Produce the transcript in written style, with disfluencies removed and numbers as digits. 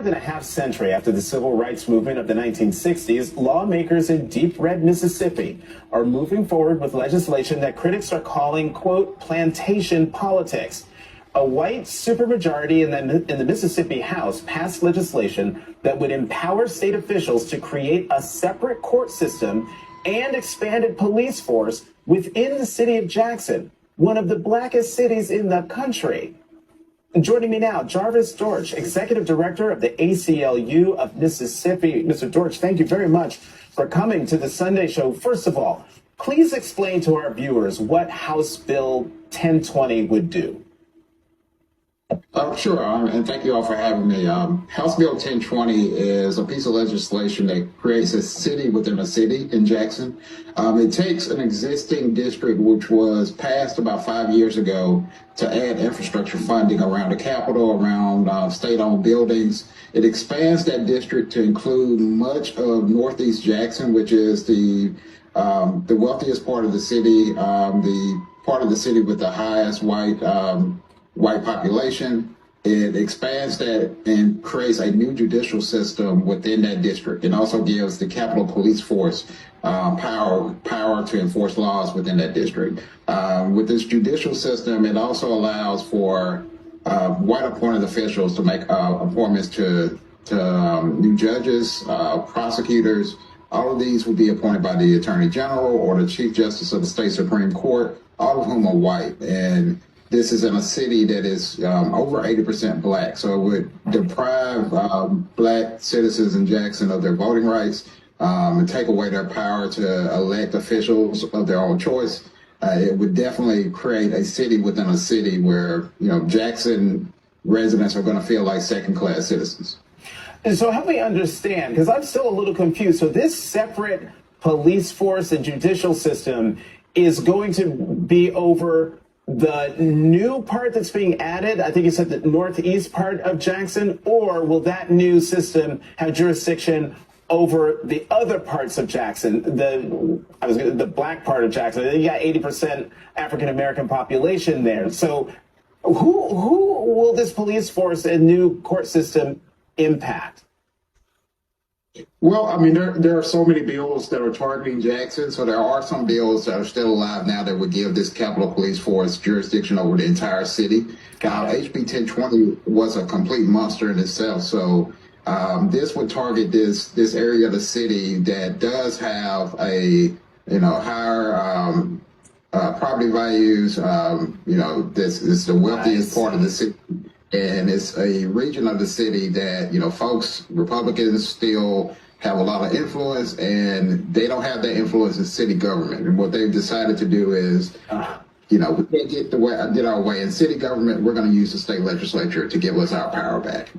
than a half century after the civil rights movement of the 1960s, lawmakers in deep red Mississippi are moving forward with legislation that critics are calling, quote, plantation politics. A white supermajority in the Mississippi House passed legislation that would empower state officials to create a separate court system and expanded police force within the city of Jackson, one of the blackest cities in the country. Joining me now, Jarvis Dortch, Executive Director of the ACLU of Mississippi. Mr. Dortch, thank you very much for coming to the Sunday Show. First of all, please explain to our viewers what House Bill 1020 would do. Sure, and thank you all for having me. House Bill 1020 is a piece of legislation that creates a city within a city in Jackson. It takes an existing district which was passed about 5 years ago to add infrastructure funding around the Capitol, around state-owned buildings. It expands that district to include much of Northeast Jackson, which is the wealthiest part of the city, the part of the city with the highest white population. It expands that and creates a new judicial system within that district, and also gives the Capitol Police Force power to enforce laws within that district. With this judicial system, it also allows for white appointed officials to make appointments to new judges, prosecutors. All of these will be appointed by the Attorney General or the Chief Justice of the State Supreme Court, all of whom are white. And this is in a city that is over 80% black, so it would deprive black citizens in Jackson of their voting rights and take away their power to elect officials of their own choice. It would definitely create a city within a city where, Jackson residents are going to feel like second-class citizens. And so help me understand, because I'm still a little confused. So this separate police force and judicial system is going to be over the new part that's being added, I think you said the northeast part of Jackson, or will that new system have jurisdiction over the other parts of Jackson, the black part of Jackson? You got 80% African American population there. So who will this police force and new court system impact? Well, I mean, there are so many bills that are targeting Jackson. So there are some bills that are still alive now that would give this Capitol Police Force jurisdiction over the entire city. HB 1020 was a complete monster in itself. So this would target this area of the city that does have a higher property values. This is the wealthiest part of the city. And it's a region of the city that, Republicans still have a lot of influence, and they don't have that influence in city government. And what they've decided to do is, we can't get our way in city government. We're going to use the state legislature to give us our power back.